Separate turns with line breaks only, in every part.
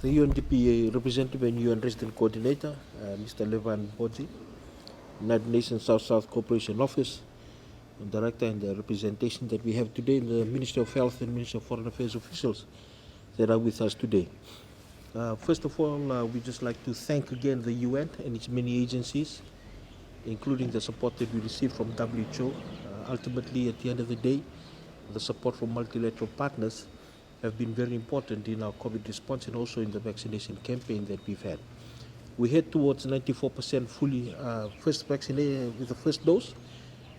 The UNDP representative and UN resident coordinator, Mr. Levan Bodzi, United Nations South-South Cooperation Office, director, and the representation that we have today, the Minister of Health and Minister of Foreign Affairs officials that are with us today. First of all, we'd just like to thank again the UN and its many agencies, including the support that we received from WHO. Ultimately, at the end of the day, the support from multilateral partners have been very important in our COVID response and also in the vaccination campaign that we've had. We head towards 94% fully first vaccinated with the first dose,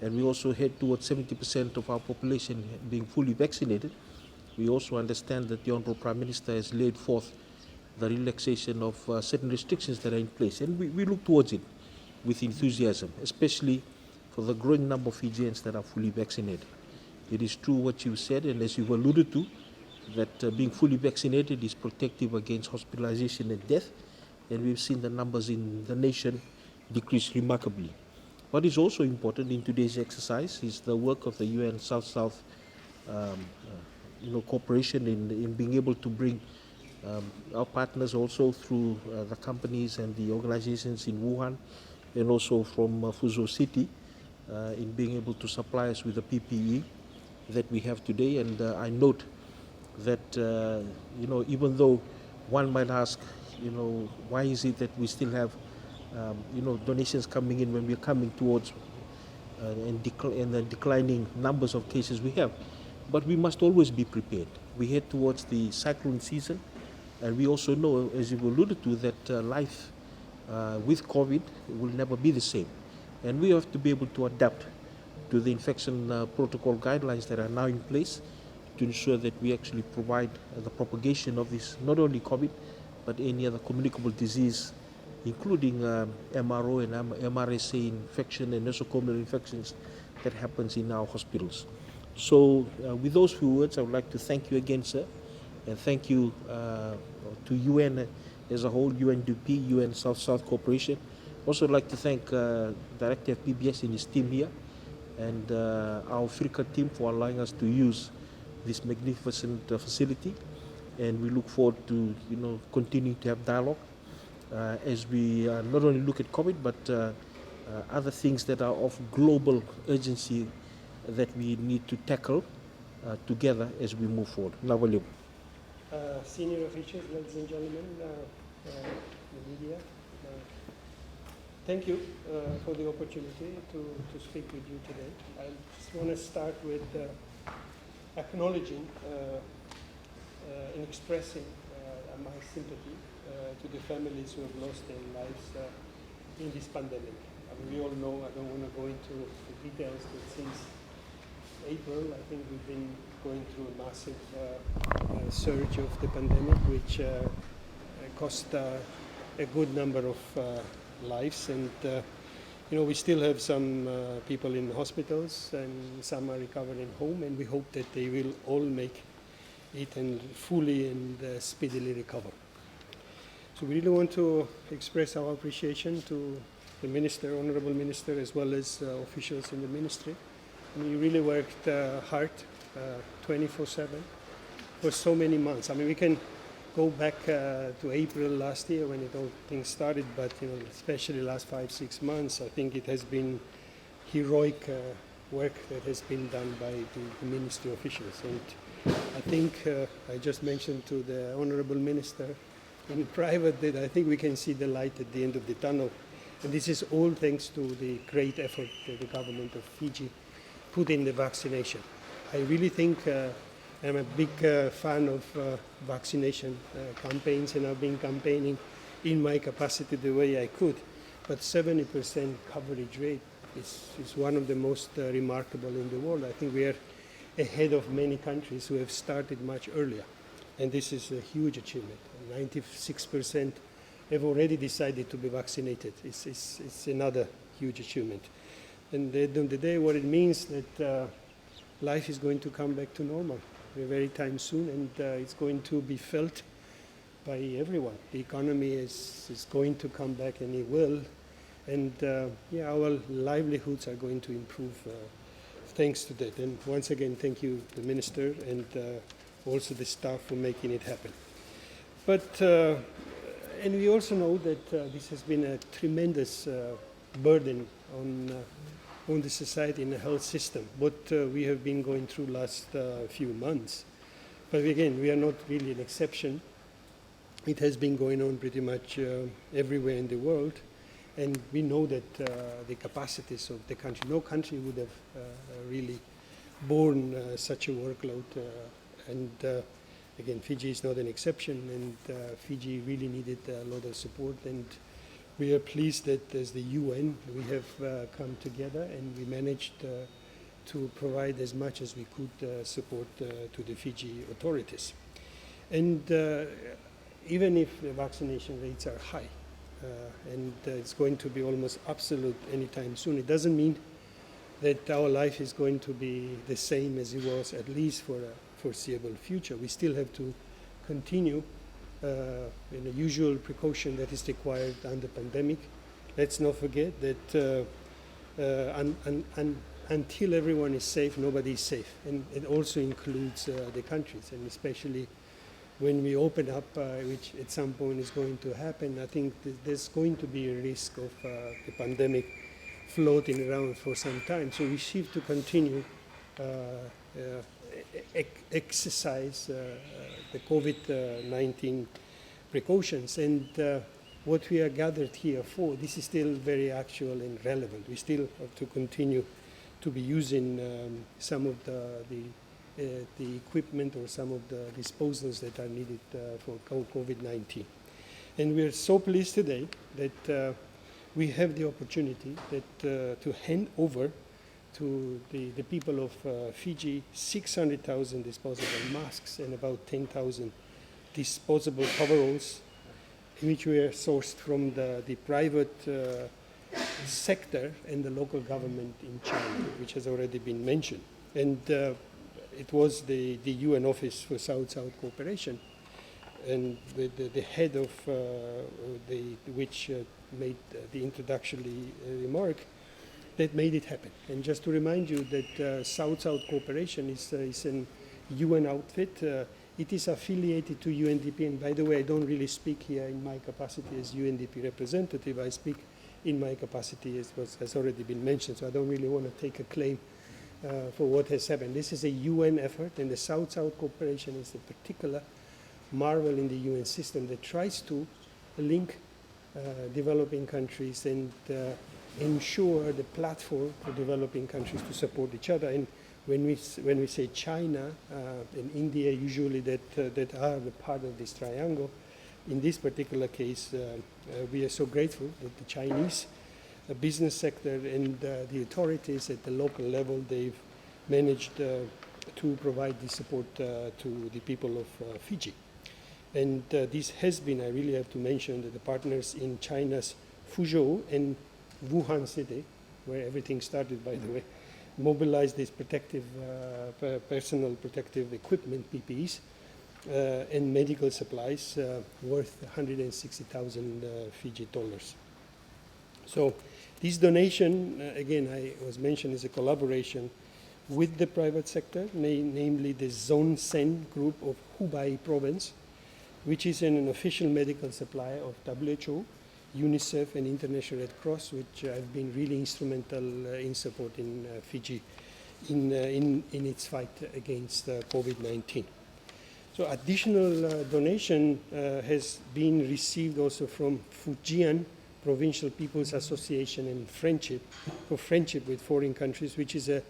and we also head towards 70% of our population being fully vaccinated. We also understand that the Honorable Prime Minister has laid forth the relaxation of certain restrictions that are in place, and we look towards it with enthusiasm, especially for the growing number of Fijians that are fully vaccinated. It is true what you said, and as you've alluded to, that being fully vaccinated is protective against hospitalization and death, and we've seen the numbers in the nation decrease remarkably. What is also important in today's exercise is the work of the UN South-South cooperation in being able to bring our partners also through the companies and the organizations in Wuhan and also from Fuzhou City in being able to supply us with the PPE that we have today. And I note that even though one might ask, why is it that we still have donations coming in when we're coming towards and the declining numbers of cases we have, but we must always be prepared. We head towards the cyclone season, and we also know, as you've alluded to, that life with COVID will never be the same, and we have to be able to adapt to the infection protocol guidelines that are now in place to ensure that we actually provide the propagation of this, not only COVID, but any other communicable disease, including MRO and MRSA infection and nosocomial infections that happens in our hospitals. So with those few words, I would like to thank you again, sir, and thank you to UN as a whole, UNDP, UN South-South Cooperation. Also like to thank Director of PBS and his team here, and our Africa team for allowing us to use this magnificent facility, and we look forward to continuing to have dialogue as we not only look at COVID, but other things that are of global urgency that we need to tackle together as we move forward.
Senior officials, ladies and gentlemen, the media, thank you for the opportunity to speak with you today. I just want to start with acknowledging and expressing my sympathy to the families who have lost their lives in this pandemic. I mean, we all know, I don't want to go into the details, but since April, I think we've been going through a massive surge of the pandemic, which cost a good number of lives, and we still have some people in hospitals, and some are recovering home, and we hope that they will all make it and fully and speedily recover. So we really want to express our appreciation to the Minister, Honorable Minister, as well as officials in the ministry. I mean, you really worked hard, 24/7, for so many months. I mean, we can go back to April last year when all things started, but especially the last 5-6 months, I think it has been heroic work that has been done by the ministry officials. And I think I just mentioned to the Honorable Minister in private that I think we can see the light at the end of the tunnel. And this is all thanks to the great effort that the government of Fiji put in the vaccination. I really think I'm a big fan of vaccination campaigns, and I've been campaigning in my capacity the way I could. But 70% coverage rate is one of the most remarkable in the world. I think we are ahead of many countries who have started much earlier. And this is a huge achievement. 96% have already decided to be vaccinated. It's another huge achievement. And at the end of the day, what it means that life is going to come back to normal very time soon, and it's going to be felt by everyone. The economy is going to come back, and it will. And our livelihoods are going to improve thanks to that. And once again, thank you, the Minister, and also the staff for making it happen. But, and we also know that this has been a tremendous burden on the society and the health system, what we have been going through last few months. But again, we are not really an exception. It has been going on pretty much everywhere in the world. And we know that the capacities of the country, no country would have really borne such a workload. Again, Fiji is not an exception, and Fiji really needed a lot of support. And we are pleased that as the UN, we have come together and we managed to provide as much as we could support to the Fiji authorities. And even if the vaccination rates are high, and it's going to be almost absolute anytime soon, it doesn't mean that our life is going to be the same as it was, at least for a foreseeable future. We still have to continue in the usual precaution that is required under pandemic. Let's not forget that until everyone is safe, nobody is safe. And it also includes the countries, and especially when we open up, which at some point is going to happen, I think there's going to be a risk of the pandemic floating around for some time. So we have to continue exercise the COVID-19 precautions. And what we are gathered here for, this is still very actual and relevant. We still have to continue to be using some of the equipment or some of the disposals that are needed for COVID-19. And we are so pleased today that we have the opportunity that to hand over to the people of Fiji 600,000 disposable masks and about 10,000 disposable coveralls, which were sourced from the private sector and the local government in China, which has already been mentioned. And it was the UN Office for South-South Cooperation, and with the head of which made the introductory remark that made it happen. And just to remind you that South-South Cooperation is an UN outfit. It is affiliated to UNDP, and by the way, I don't really speak here in my capacity as UNDP representative. I speak in my capacity as has already been mentioned, so I don't really want to take a claim for what has happened. This is a UN effort, and the South-South Cooperation is a particular marvel in the UN system that tries to link developing countries and ensure the platform for developing countries to support each other. And when we say China and India, usually that are the part of this triangle, in this particular case, we are so grateful that the Chinese business sector and the authorities at the local level, they've managed to provide the support to the people of Fiji. And this has been, I really have to mention, that the partners in China's Fuzhou and Wuhan city, where everything started, by the way, mobilized this protective, personal protective equipment, PPEs, and medical supplies worth 160,000 Fiji dollars. So this donation, again, I was mentioned, is a collaboration with the private sector, namely the Zone Sen group of Hubei province, which is an official medical supplier of WHO, UNICEF, and International Red Cross, which have been really instrumental in supporting Fiji in its fight against COVID-19. So additional donation has been received also from Fijian Provincial People's Association and for friendship with foreign countries, which is a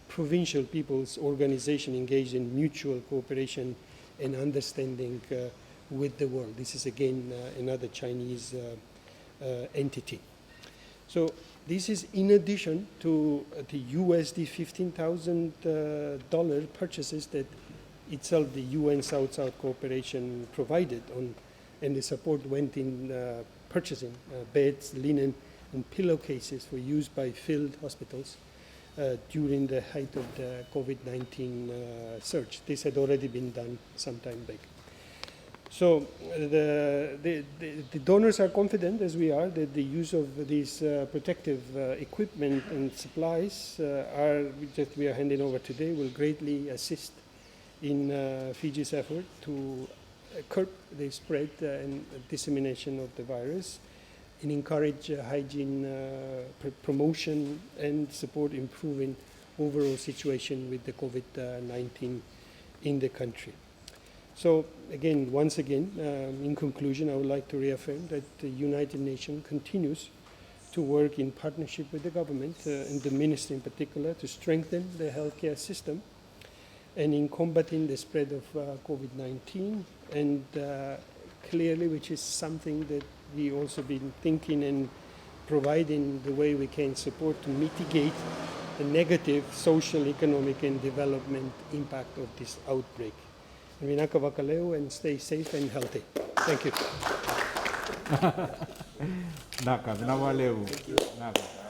provincial people's organization engaged in mutual cooperation and understanding with the world. This is again another Chinese entity. So this is in addition to the USD $15,000 purchases that itself the UN South-South Cooperation provided on, and the support went in purchasing beds, linen, and pillowcases for use by field hospitals during the height of the COVID-19 surge. This had already been done some time back. So the donors are confident, as we are, that the use of these protective equipment and supplies that we are handing over today will greatly assist in Fiji's effort to curb the spread and dissemination of the virus, and encourage hygiene promotion and support improving overall situation with the COVID-19 in the country. So again, once again, in conclusion, I would like to reaffirm that the United Nations continues to work in partnership with the government and the minister in particular to strengthen the healthcare system and in combating the spread of COVID-19, and clearly, which is something that we also been thinking and providing the way we can support to mitigate the negative social, economic and development impact of this outbreak. And Vinaka Vakaleo, and stay safe and healthy. Thank you.
Naka, vinavaleu. Naka.